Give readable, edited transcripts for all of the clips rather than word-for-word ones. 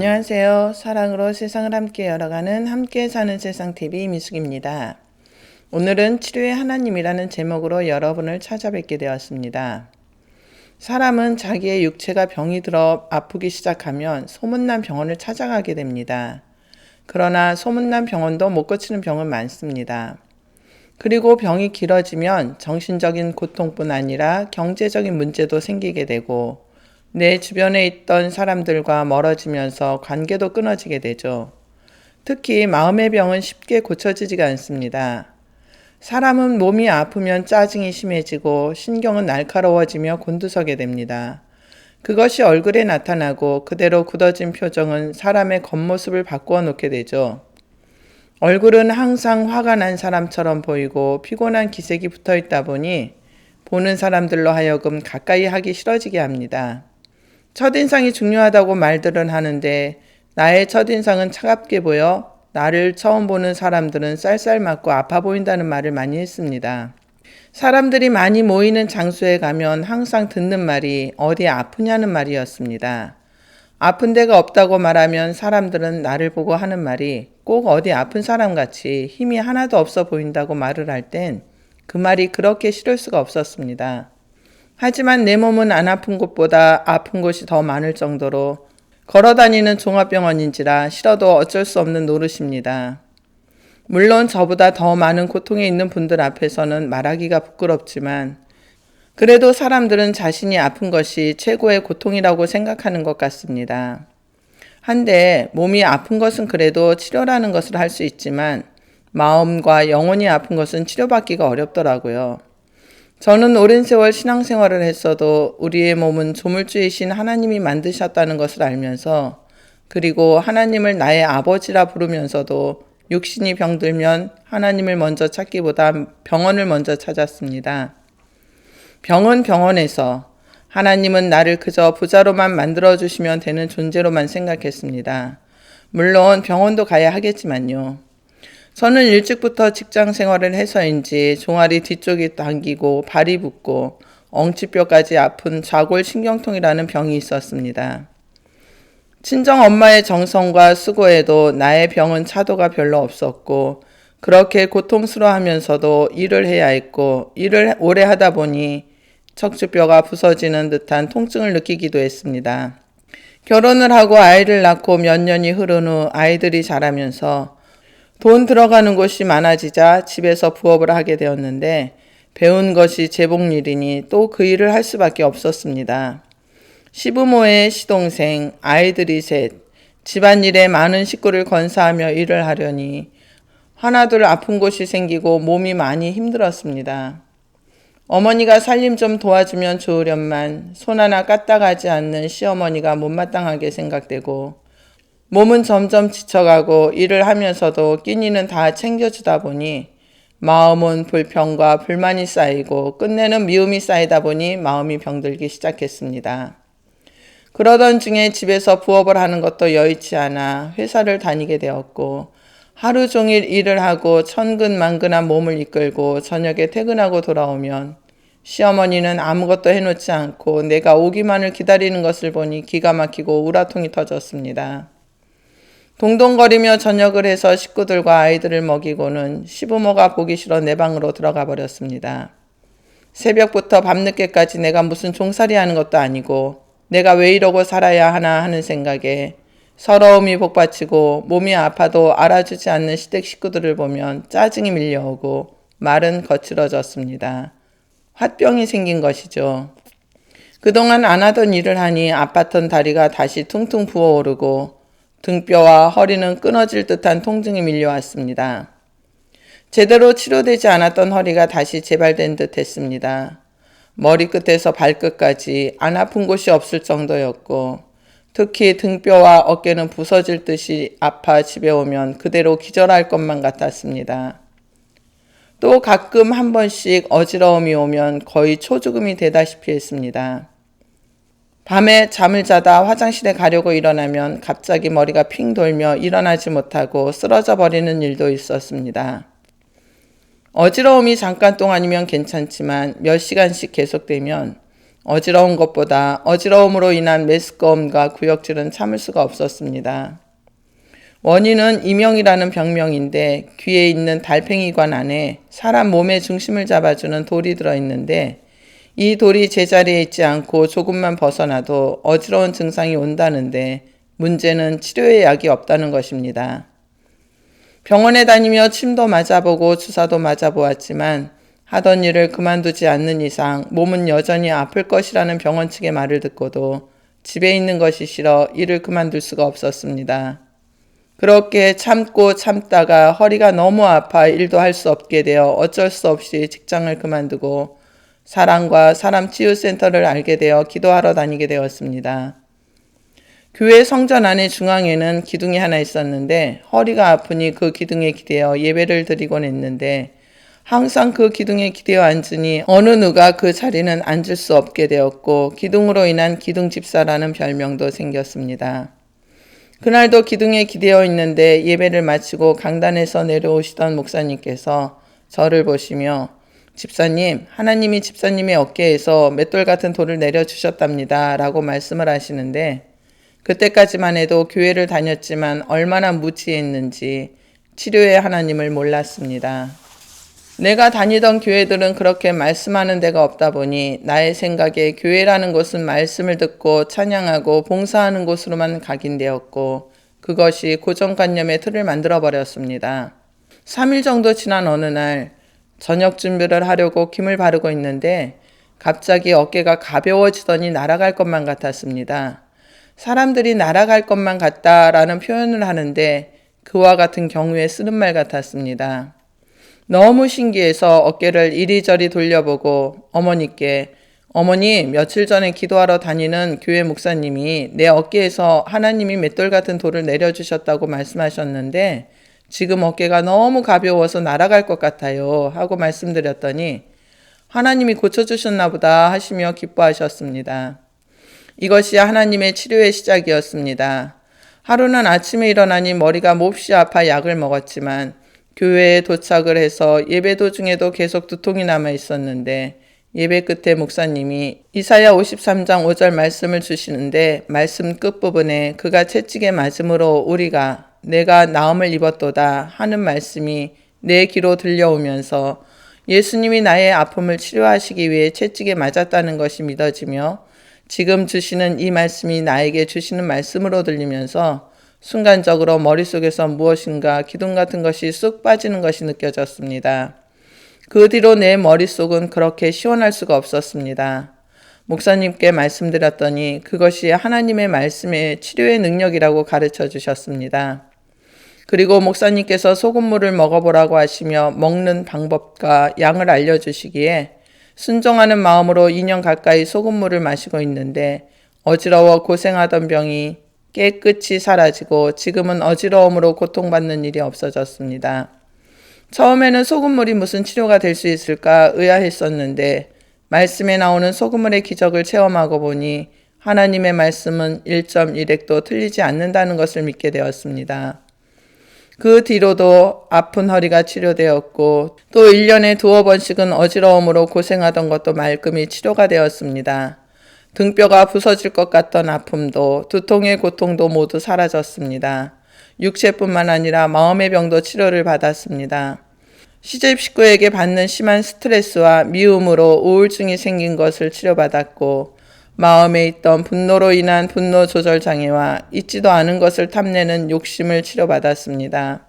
안녕하세요. 사랑으로 세상을 함께 열어가는 함께 사는 세상TV 미숙입니다. 오늘은 치료의 하나님이라는 제목으로 여러분을 찾아뵙게 되었습니다. 사람은 자기의 육체가 병이 들어 아프기 시작하면 소문난 병원을 찾아가게 됩니다. 그러나 소문난 병원도 못 고치는 병은 많습니다. 그리고 병이 길어지면 정신적인 고통뿐 아니라 경제적인 문제도 생기게 되고 내 주변에 있던 사람들과 멀어지면서 관계도 끊어지게 되죠. 특히 마음의 병은 쉽게 고쳐지지가 않습니다. 사람은 몸이 아프면 짜증이 심해지고 신경은 날카로워지며 곤두서게 됩니다. 그것이 얼굴에 나타나고 그대로 굳어진 표정은 사람의 겉모습을 바꾸어 놓게 되죠. 얼굴은 항상 화가 난 사람처럼 보이고 피곤한 기색이 붙어 있다 보니 보는 사람들로 하여금 가까이 하기 싫어지게 합니다. 첫인상이 중요하다고 말들은 하는데 나의 첫인상은 차갑게 보여 나를 처음 보는 사람들은 쌀쌀맞고 아파 보인다는 말을 많이 했습니다. 사람들이 많이 모이는 장소에 가면 항상 듣는 말이 어디 아프냐는 말이었습니다. 아픈 데가 없다고 말하면 사람들은 나를 보고 하는 말이 꼭 어디 아픈 사람같이 힘이 하나도 없어 보인다고 말을 할 땐 그 말이 그렇게 싫을 수가 없었습니다. 하지만 내 몸은 안 아픈 곳보다 아픈 곳이 더 많을 정도로 걸어다니는 종합병원인지라 싫어도 어쩔 수 없는 노릇입니다. 물론 저보다 더 많은 고통에 있는 분들 앞에서는 말하기가 부끄럽지만 그래도 사람들은 자신이 아픈 것이 최고의 고통이라고 생각하는 것 같습니다. 한데 몸이 아픈 것은 그래도 치료라는 것을 할 수 있지만 마음과 영혼이 아픈 것은 치료받기가 어렵더라고요. 저는 오랜 세월 신앙생활을 했어도 우리의 몸은 조물주이신 하나님이 만드셨다는 것을 알면서 그리고 하나님을 나의 아버지라 부르면서도 육신이 병들면 하나님을 먼저 찾기보다 병원을 먼저 찾았습니다. 병은 병원에서 하나님은 나를 그저 부자로만 만들어주시면 되는 존재로만 생각했습니다. 물론 병원도 가야 하겠지만요. 저는 일찍부터 직장 생활을 해서인지 종아리 뒤쪽이 당기고 발이 붓고 엉치뼈까지 아픈 좌골신경통이라는 병이 있었습니다. 친정 엄마의 정성과 수고에도 나의 병은 차도가 별로 없었고 그렇게 고통스러워하면서도 일을 해야 했고 일을 오래 하다 보니 척추뼈가 부서지는 듯한 통증을 느끼기도 했습니다. 결혼을 하고 아이를 낳고 몇 년이 흐른 후 아이들이 자라면서 돈 들어가는 곳이 많아지자 집에서 부업을 하게 되었는데 배운 것이 제복일이니 또 그 일을 할 수밖에 없었습니다. 시부모의 시동생, 아이들이 셋, 집안일에 많은 식구를 건사하며 일을 하려니 하나둘 아픈 곳이 생기고 몸이 많이 힘들었습니다. 어머니가 살림 좀 도와주면 좋으련만 손 하나 까딱하지 않는 시어머니가 못마땅하게 생각되고 몸은 점점 지쳐가고 일을 하면서도 끼니는 다 챙겨주다 보니 마음은 불평과 불만이 쌓이고 끝내는 미움이 쌓이다 보니 마음이 병들기 시작했습니다. 그러던 중에 집에서 부업을 하는 것도 여의치 않아 회사를 다니게 되었고 하루 종일 일을 하고 천근만근한 몸을 이끌고 저녁에 퇴근하고 돌아오면 시어머니는 아무것도 해놓지 않고 내가 오기만을 기다리는 것을 보니 기가 막히고 우라통이 터졌습니다. 동동거리며 저녁을 해서 식구들과 아이들을 먹이고는 시부모가 보기 싫어 내 방으로 들어가 버렸습니다. 새벽부터 밤늦게까지 내가 무슨 종살이 하는 것도 아니고 내가 왜 이러고 살아야 하나 하는 생각에 서러움이 복받치고 몸이 아파도 알아주지 않는 시댁 식구들을 보면 짜증이 밀려오고 말은 거칠어졌습니다. 화병이 생긴 것이죠. 그동안 안 하던 일을 하니 아팠던 다리가 다시 퉁퉁 부어오르고 등뼈와 허리는 끊어질 듯한 통증이 밀려왔습니다. 제대로 치료되지 않았던 허리가 다시 재발된 듯 했습니다. 머리끝에서 발끝까지 안 아픈 곳이 없을 정도였고 특히 등뼈와 어깨는 부서질 듯이 아파 집에 오면 그대로 기절할 것만 같았습니다. 또 가끔 한 번씩 어지러움이 오면 거의 초죽음이 되다시피 했습니다. 밤에 잠을 자다 화장실에 가려고 일어나면 갑자기 머리가 핑 돌며 일어나지 못하고 쓰러져 버리는 일도 있었습니다. 어지러움이 잠깐 동안이면 괜찮지만 몇 시간씩 계속되면 어지러운 것보다 어지러움으로 인한 메스꺼움과 구역질은 참을 수가 없었습니다. 원인은 이명이라는 병명인데 귀에 있는 달팽이관 안에 사람 몸의 중심을 잡아주는 돌이 들어있는데 이 돌이 제자리에 있지 않고 조금만 벗어나도 어지러운 증상이 온다는데 문제는 치료의 약이 없다는 것입니다. 병원에 다니며 침도 맞아보고 주사도 맞아보았지만 하던 일을 그만두지 않는 이상 몸은 여전히 아플 것이라는 병원 측의 말을 듣고도 집에 있는 것이 싫어 일을 그만둘 수가 없었습니다. 그렇게 참고 참다가 허리가 너무 아파 일도 할 수 없게 되어 어쩔 수 없이 직장을 그만두고 사랑과 사람 치유센터를 알게 되어 기도하러 다니게 되었습니다. 교회 성전 안의 중앙에는 기둥이 하나 있었는데 허리가 아프니 그 기둥에 기대어 예배를 드리곤 했는데 항상 그 기둥에 기대어 앉으니 어느 누가 그 자리는 앉을 수 없게 되었고 기둥으로 인한 기둥집사라는 별명도 생겼습니다. 그날도 기둥에 기대어 있는데 예배를 마치고 강단에서 내려오시던 목사님께서 저를 보시며 집사님, 하나님이 집사님의 어깨에서 맷돌 같은 돌을 내려주셨답니다 라고 말씀을 하시는데 그때까지만 해도 교회를 다녔지만 얼마나 무지했는지 치료의 하나님을 몰랐습니다. 내가 다니던 교회들은 그렇게 말씀하는 데가 없다 보니 나의 생각에 교회라는 곳은 말씀을 듣고 찬양하고 봉사하는 곳으로만 각인되었고 그것이 고정관념의 틀을 만들어버렸습니다. 3일 정도 지난 어느 날 저녁 준비를 하려고 김을 바르고 있는데 갑자기 어깨가 가벼워지더니 날아갈 것만 같았습니다. 사람들이 날아갈 것만 같다라는 표현을 하는데 그와 같은 경우에 쓰는 말 같았습니다. 너무 신기해서 어깨를 이리저리 돌려보고 어머니께 어머니 며칠 전에 기도하러 다니는 교회 목사님이 내 어깨에서 하나님이 맷돌 같은 돌을 내려주셨다고 말씀하셨는데 지금 어깨가 너무 가벼워서 날아갈 것 같아요 하고 말씀드렸더니 하나님이 고쳐주셨나 보다 하시며 기뻐하셨습니다. 이것이 하나님의 치료의 시작이었습니다. 하루는 아침에 일어나니 머리가 몹시 아파 약을 먹었지만 교회에 도착을 해서 예배 도중에도 계속 두통이 남아 있었는데 예배 끝에 목사님이 이사야 53장 5절 말씀을 주시는데 말씀 끝부분에 그가 채찍에 맞음으로 우리가 내가 나음을 입었도다 하는 말씀이 내 귀로 들려오면서 예수님이 나의 아픔을 치료하시기 위해 채찍에 맞았다는 것이 믿어지며 지금 주시는 이 말씀이 나에게 주시는 말씀으로 들리면서 순간적으로 머릿속에서 무엇인가 기둥 같은 것이 쑥 빠지는 것이 느껴졌습니다. 그 뒤로 내 머릿속은 그렇게 시원할 수가 없었습니다. 목사님께 말씀드렸더니 그것이 하나님의 말씀의 치료의 능력이라고 가르쳐 주셨습니다. 그리고 목사님께서 소금물을 먹어보라고 하시며 먹는 방법과 양을 알려주시기에 순종하는 마음으로 2년 가까이 소금물을 마시고 있는데 어지러워 고생하던 병이 깨끗이 사라지고 지금은 어지러움으로 고통받는 일이 없어졌습니다. 처음에는 소금물이 무슨 치료가 될 수 있을까 의아했었는데 말씀에 나오는 소금물의 기적을 체험하고 보니 하나님의 말씀은 1.1핵도 틀리지 않는다는 것을 믿게 되었습니다. 그 뒤로도 아픈 허리가 치료되었고 또 1년에 2-3번씩은 어지러움으로 고생하던 것도 말끔히 치료가 되었습니다. 등뼈가 부서질 것 같던 아픔도 두통의 고통도 모두 사라졌습니다. 육체뿐만 아니라 마음의 병도 치료를 받았습니다. 시집 식구에게 받는 심한 스트레스와 미움으로 우울증이 생긴 것을 치료받았고 마음에 있던 분노로 인한 분노 조절 장애와 잊지도 않은 것을 탐내는 욕심을 치료받았습니다.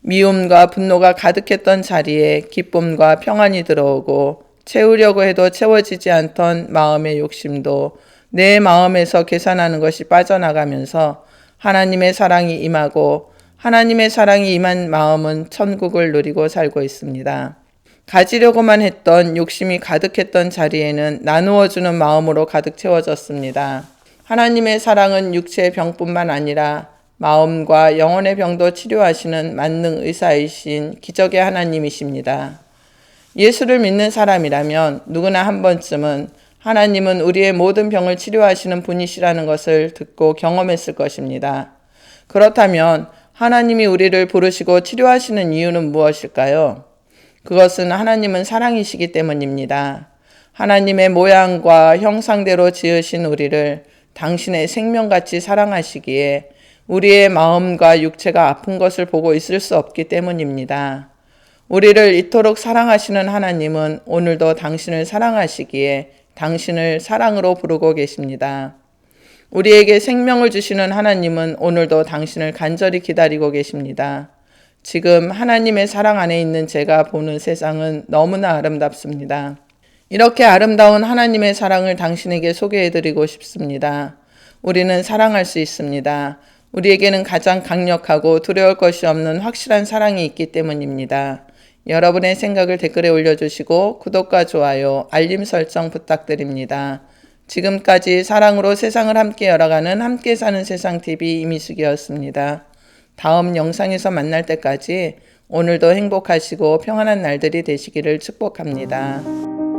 미움과 분노가 가득했던 자리에 기쁨과 평안이 들어오고 채우려고 해도 채워지지 않던 마음의 욕심도 내 마음에서 계산하는 것이 빠져나가면서 하나님의 사랑이 임하고 하나님의 사랑이 임한 마음은 천국을 누리고 살고 있습니다. 가지려고만 했던 욕심이 가득했던 자리에는 나누어주는 마음으로 가득 채워졌습니다. 하나님의 사랑은 육체의 병뿐만 아니라 마음과 영혼의 병도 치료하시는 만능 의사이신 기적의 하나님이십니다. 예수를 믿는 사람이라면 누구나 한 번쯤은 하나님은 우리의 모든 병을 치료하시는 분이시라는 것을 듣고 경험했을 것입니다. 그렇다면 하나님이 우리를 부르시고 치료하시는 이유는 무엇일까요? 그것은 하나님은 사랑이시기 때문입니다. 하나님의 모양과 형상대로 지으신 우리를 당신의 생명같이 사랑하시기에 우리의 마음과 육체가 아픈 것을 보고 있을 수 없기 때문입니다. 우리를 이토록 사랑하시는 하나님은 오늘도 당신을 사랑하시기에 당신을 사랑으로 부르고 계십니다. 우리에게 생명을 주시는 하나님은 오늘도 당신을 간절히 기다리고 계십니다. 지금 하나님의 사랑 안에 있는 제가 보는 세상은 너무나 아름답습니다. 이렇게 아름다운 하나님의 사랑을 당신에게 소개해드리고 싶습니다. 우리는 사랑할 수 있습니다. 우리에게는 가장 강력하고 두려울 것이 없는 확실한 사랑이 있기 때문입니다. 여러분의 생각을 댓글에 올려주시고 구독과 좋아요, 알림 설정 부탁드립니다. 지금까지 사랑으로 세상을 함께 열어가는 함께 사는 세상 TV 이미숙이었습니다. 다음 영상에서 만날 때까지 오늘도 행복하시고 평안한 날들이 되시기를 축복합니다.